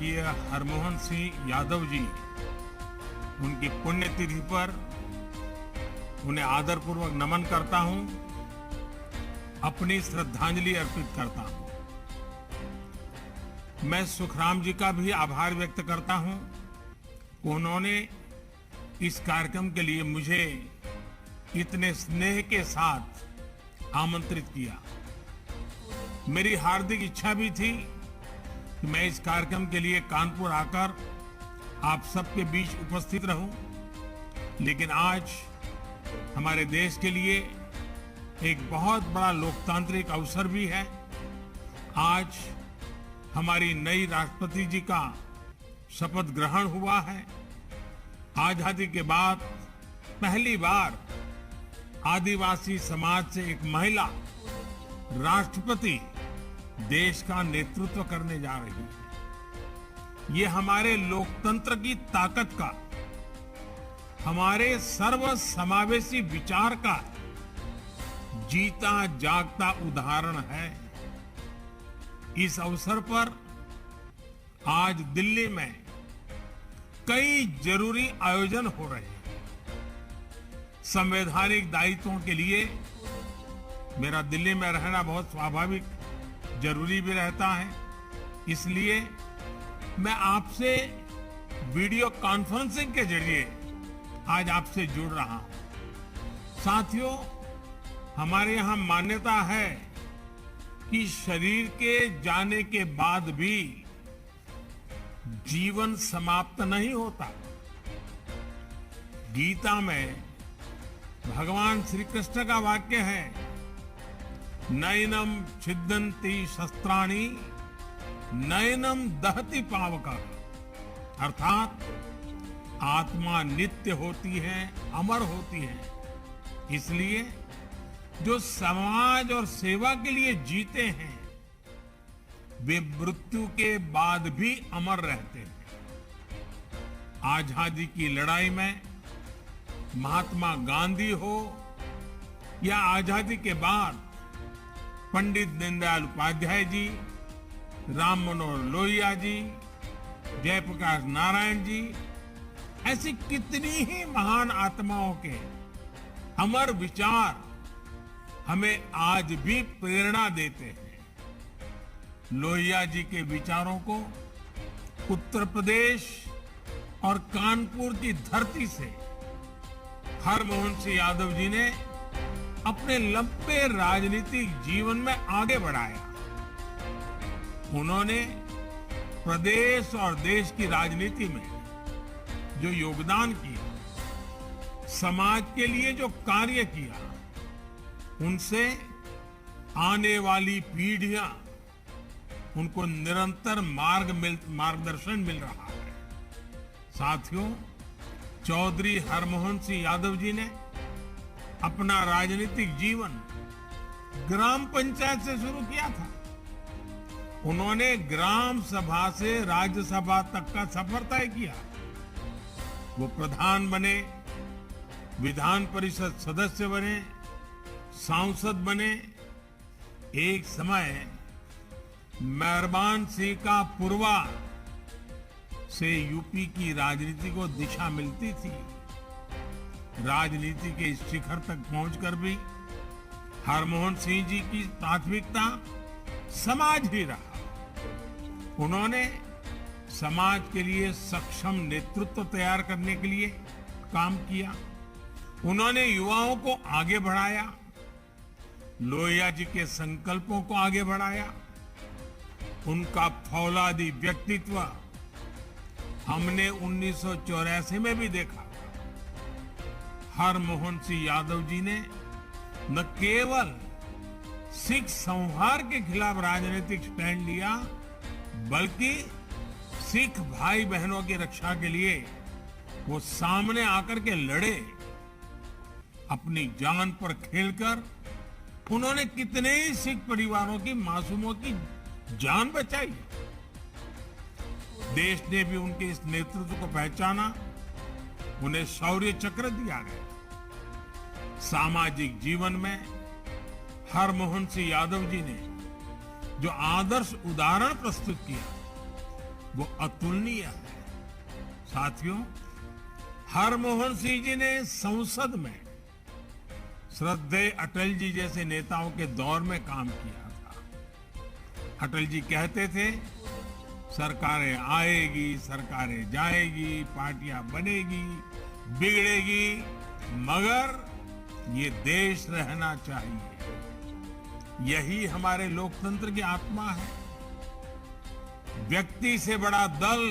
स्वर्गीय हरमोहन सिंह यादव जी, उनकी पुण्यतिथि पर उन्हें आदरपूर्वक नमन करता हूं, अपनी श्रद्धांजलि अर्पित करता हूं। मैं सुखराम जी का भी आभार व्यक्त करता हूं, उन्होंने इस कार्यक्रम के लिए मुझे इतने स्नेह के साथ आमंत्रित किया। मेरी हार्दिक इच्छा भी थी कि मैं इस कार्यक्रम के लिए कानपुर आकर आप सबके बीच उपस्थित रहूं, लेकिन आज हमारे देश के लिए एक बहुत बड़ा लोकतांत्रिक अवसर भी है। आज हमारी नई राष्ट्रपति जी का शपथ ग्रहण हुआ है। आजादी के बाद पहली बार आदिवासी समाज से एक महिला राष्ट्रपति देश का नेतृत्व करने जा रही है। ये हमारे लोकतंत्र की ताकत का, हमारे सर्वसमावेशी विचार का जीता जागता उदाहरण है। इस अवसर पर आज दिल्ली में कई जरूरी आयोजन हो रहे हैं। संवैधानिक दायित्वों के लिए मेरा दिल्ली में रहना बहुत स्वाभाविक जरूरी भी रहता है, इसलिए मैं आपसे वीडियो कॉन्फ्रेंसिंग के जरिए आज आपसे जुड़ रहा हूं। साथियों, हमारे यहां मान्यता है कि शरीर के जाने के बाद भी जीवन समाप्त नहीं होता। गीता में भगवान श्री कृष्ण का वाक्य है, नैनम छिद्दन्ति शस्त्राणि नैनम दहति पावका, अर्थात आत्मा नित्य होती है, अमर होती है। इसलिए जो समाज और सेवा के लिए जीते हैं वे मृत्यु के बाद भी अमर रहते हैं। आजादी की लड़ाई में महात्मा गांधी हो या आजादी के बाद पंडित दीनदयाल उपाध्याय जी, राम मनोहर लोहिया जी, जयप्रकाश नारायण जी, ऐसी कितनी ही महान आत्माओं के अमर विचार हमें आज भी प्रेरणा देते हैं। लोहिया जी के विचारों को उत्तर प्रदेश और कानपुर की धरती से हरमोहन सिंह यादव जी ने अपने लंबे राजनीतिक जीवन में आगे बढ़ाया। उन्होंने प्रदेश और देश की राजनीति में जो योगदान किया, समाज के लिए जो कार्य किया, उनसे आने वाली पीढ़ियां उनको निरंतर मार्गदर्शन मिल रहा है। साथियों, चौधरी हरमोहन सिंह यादव जी ने अपना राजनीतिक जीवन ग्राम पंचायत से शुरू किया था। उन्होंने ग्राम सभा से राज्यसभा तक का सफर तय किया। वो प्रधान बने, विधान परिषद सदस्य बने, सांसद बने। एक समय मेहरबान सिंह का पुरवा से यूपी की राजनीति को दिशा मिलती थी। राजनीति के इस शिखर तक पहुंचकर भी हरमोहन सिंह जी की प्राथमिकता समाज ही रहा। उन्होंने समाज के लिए सक्षम नेतृत्व तैयार करने के लिए काम किया। उन्होंने युवाओं को आगे बढ़ाया, लोहिया जी के संकल्पों को आगे बढ़ाया। उनका फौलादी व्यक्तित्व हमने 1984 में भी देखा। हरमोहन सिंह यादव जी ने न केवल सिख संहार के खिलाफ राजनीतिक स्टैंड लिया, बल्कि सिख भाई बहनों की रक्षा के लिए वो सामने आकर के लड़े। अपनी जान पर खेलकर उन्होंने कितने ही सिख परिवारों की मासूमों की जान बचाई। देश ने भी उनके इस नेतृत्व को पहचाना, उन्हें शौर्य चक्र दिया गया। सामाजिक जीवन में हरमोहन सिंह यादव जी ने जो आदर्श उदाहरण प्रस्तुत किया, वो अतुलनीय है। साथियों, हरमोहन सिंह जी ने संसद में श्रद्धेय अटल जी जैसे नेताओं के दौर में काम किया था। अटल जी कहते थे, सरकारें आएगी, सरकारें जाएगी, पार्टियां बनेगी, बिगड़ेगी, मगर ये देश रहना चाहिए। यही हमारे लोकतंत्र की आत्मा है। व्यक्ति से बड़ा दल,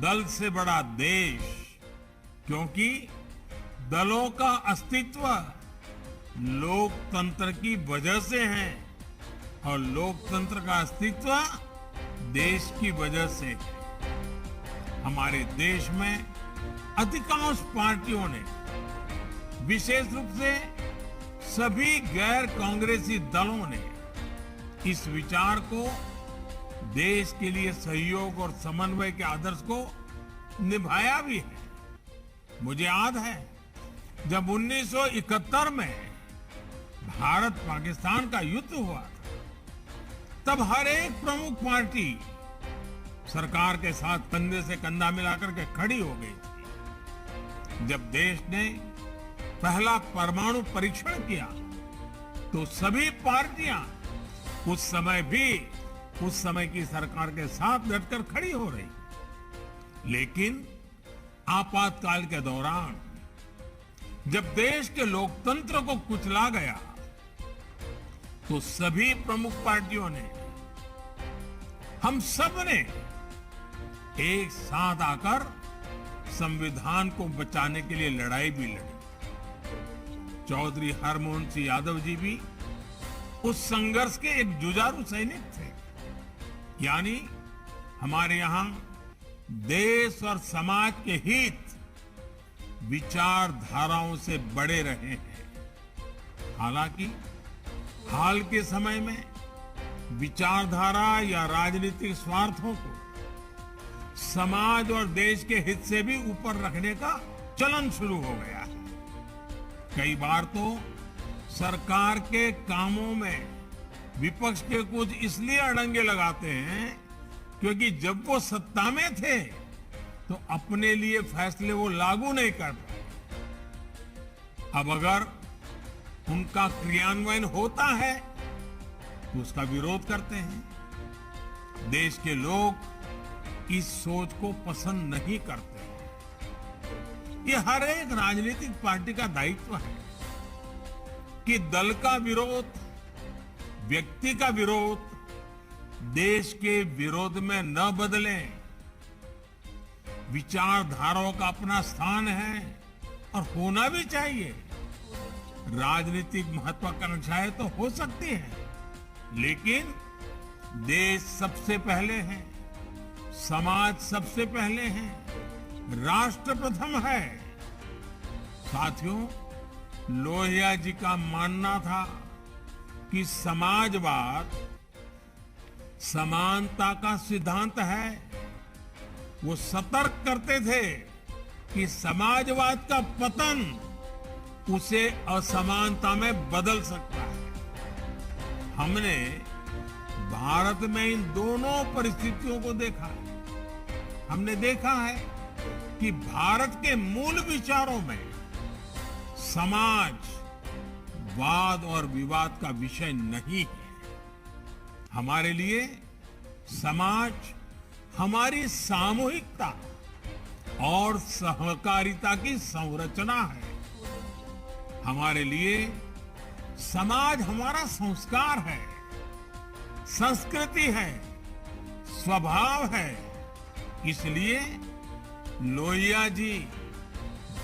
दल से बड़ा देश, क्योंकि दलों का अस्तित्व लोकतंत्र की वजह से है और लोकतंत्र का अस्तित्व देश की वजह से है। हमारे देश में अधिकांश पार्टियों ने, विशेष रूप से सभी गैर कांग्रेसी दलों ने, इस विचार को, देश के लिए सहयोग और समन्वय के आदर्श को निभाया भी है। मुझे याद है जब 1971 में भारत पाकिस्तान का युद्ध हुआ था, तब हर एक प्रमुख पार्टी सरकार के साथ कंधे से कंधा मिलाकर के खड़ी हो गई थी। जब देश ने पहला परमाणु परीक्षण किया तो सभी पार्टियां उस समय भी उस समय की सरकार के साथ डटकर खड़ी हो रही। लेकिन आपातकाल के दौरान जब देश के लोकतंत्र को कुचला गया तो सभी प्रमुख पार्टियों ने, हम सब ने एक साथ आकर संविधान को बचाने के लिए लड़ाई भी लड़ी। चौधरी हरमोहन सिंह यादव जी भी उस संघर्ष के एक जुझारू सैनिक थे। यानी हमारे यहां देश और समाज के हित विचारधाराओं से बड़े रहे हैं। हालांकि हाल के समय में विचारधारा या राजनीतिक स्वार्थों को समाज और देश के हित से भी ऊपर रखने का चलन शुरू हो गया है। कई बार तो सरकार के कामों में विपक्ष के कुछ इसलिए अड़ंगे लगाते हैं क्योंकि जब वो सत्ता में थे तो अपने लिए फैसले वो लागू नहीं कर पाए। अब अगर उनका क्रियान्वयन होता है तो उसका विरोध करते हैं। देश के लोग इस सोच को पसंद नहीं करते। ये हर एक राजनीतिक पार्टी का दायित्व है कि दल का विरोध, व्यक्ति का विरोध देश के विरोध में न बदले। विचारधाराओं का अपना स्थान है और होना भी चाहिए। राजनीतिक महत्वाकांक्षाएं तो हो सकती हैं, लेकिन देश सबसे पहले है, समाज सबसे पहले है, राष्ट्र प्रथम है। साथियों, लोहिया जी का मानना था कि समाजवाद समानता का सिद्धांत है। वो सतर्क करते थे कि समाजवाद का पतन उसे असमानता में बदल सकता है। हमने भारत में इन दोनों परिस्थितियों को देखा है। हमने देखा है कि भारत के मूल विचारों में समाज वाद और विवाद का विषय नहीं है। हमारे लिए समाज हमारी सामूहिकता और सहकारिता की संरचना है। हमारे लिए समाज हमारा संस्कार है, संस्कृति है, स्वभाव है। इसलिए लोहिया जी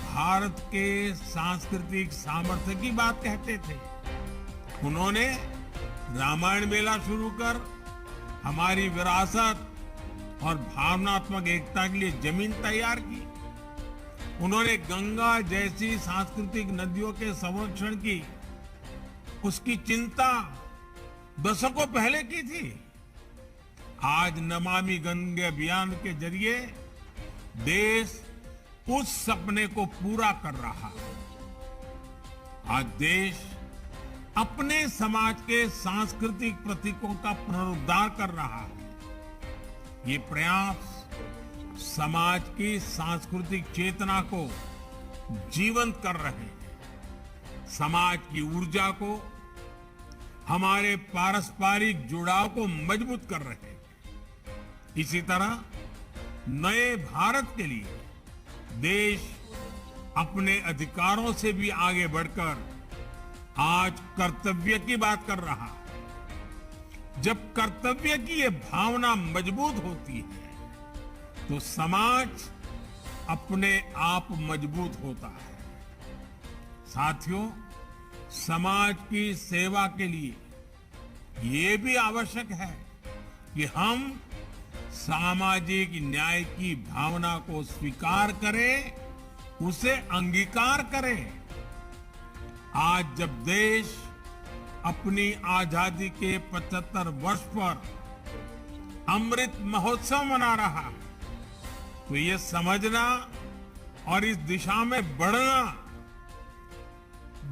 भारत के सांस्कृतिक सामर्थ्य की बात कहते थे। उन्होंने रामायण मेला शुरू कर हमारी विरासत और भावनात्मक एकता के लिए जमीन तैयार की। उन्होंने गंगा जैसी सांस्कृतिक नदियों के संरक्षण की, उसकी चिंता दशकों पहले की थी। आज नमामि गंगे अभियान के जरिए देश उस सपने को पूरा कर रहा है। आज देश अपने समाज के सांस्कृतिक प्रतीकों का पुनरुद्धार कर रहा है। ये प्रयास समाज की सांस्कृतिक चेतना को जीवंत कर रहे हैं, समाज की ऊर्जा को, हमारे पारस्परिक जुड़ाव को मजबूत कर रहे हैं। इसी तरह नए भारत के लिए देश अपने अधिकारों से भी आगे बढ़कर आज कर्तव्य की बात कर रहा है। जब कर्तव्य की ये भावना मजबूत होती है तो समाज अपने आप मजबूत होता है। साथियों, समाज की सेवा के लिए ये भी आवश्यक है कि हम सामाजिक न्याय की भावना को स्वीकार करें, उसे अंगीकार करें। आज जब देश अपनी आजादी के 75 वर्ष पर अमृत महोत्सव मना रहा है तो ये समझना और इस दिशा में बढ़ना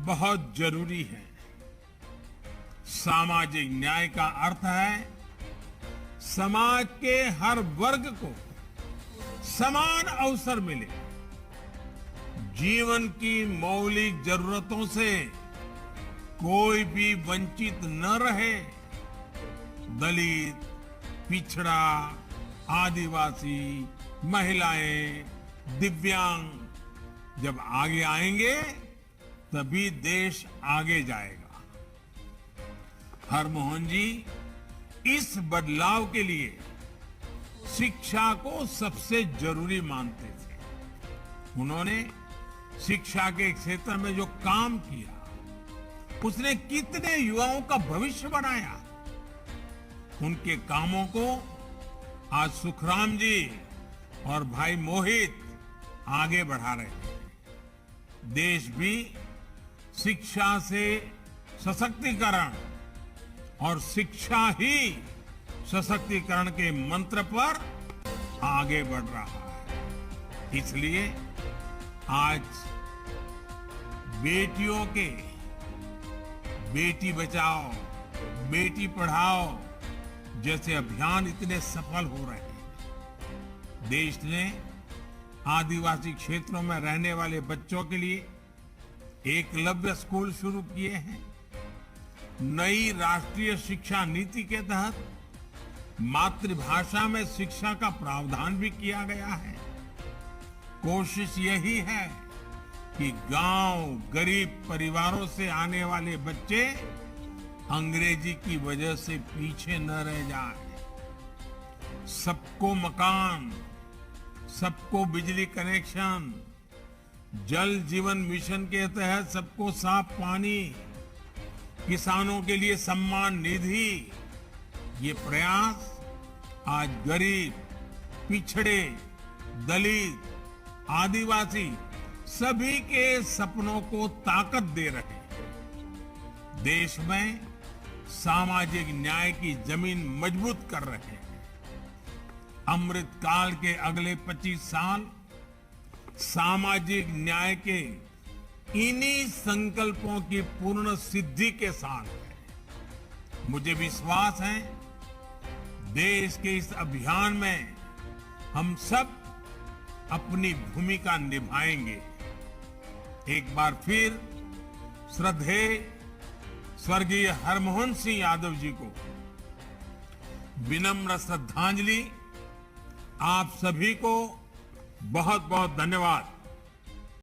बहुत जरूरी है। सामाजिक न्याय का अर्थ है समाज के हर वर्ग को समान अवसर मिले, जीवन की मौलिक जरूरतों से कोई भी वंचित न रहे। दलित, पिछड़ा, आदिवासी, महिलाएं, दिव्यांग जब आगे आएंगे तभी देश आगे जाएगा। हरमोहन जी इस बदलाव के लिए शिक्षा को सबसे जरूरी मानते थे। उन्होंने शिक्षा के क्षेत्र में जो काम किया, उसने कितने युवाओं का भविष्य बनाया। उनके कामों को आज सुखराम जी और भाई मोहित आगे बढ़ा रहे हैं। देश भी शिक्षा से सशक्तिकरण और शिक्षा ही सशक्तिकरण के मंत्र पर आगे बढ़ रहा है। इसलिए आज बेटियों के बेटी बचाओ, बेटी पढ़ाओ जैसे अभियान इतने सफल हो रहे हैं। देश ने आदिवासी क्षेत्रों में रहने वाले बच्चों के लिए एकलव्य स्कूल शुरू किए हैं। नई राष्ट्रीय शिक्षा नीति के तहत मातृभाषा में शिक्षा का प्रावधान भी किया गया है। कोशिश यही है कि गांव, गरीब परिवारों से आने वाले बच्चे अंग्रेजी की वजह से पीछे न रह जाएं। सबको मकान, सबको बिजली कनेक्शन, जल जीवन मिशन के तहत सबको साफ पानी, किसानों के लिए सम्मान निधि। ये प्रयास आज गरीब, पिछड़े, दलित, आदिवासी सभी के सपनों को ताकत दे रहे हैं। देश में सामाजिक न्याय की जमीन मजबूत कर रहे हैं। अमृत काल के अगले 25 साल सामाजिक न्याय के इन्हीं संकल्पों की पूर्ण सिद्धि के साथ है। मुझे विश्वास है देश के इस अभियान में हम सब अपनी भूमिका निभाएंगे। एक बार फिर श्रद्धेय स्वर्गीय हरमोहन सिंह यादव जी को विनम्र श्रद्धांजलि। आप सभी को बहुत बहुत धन्यवाद।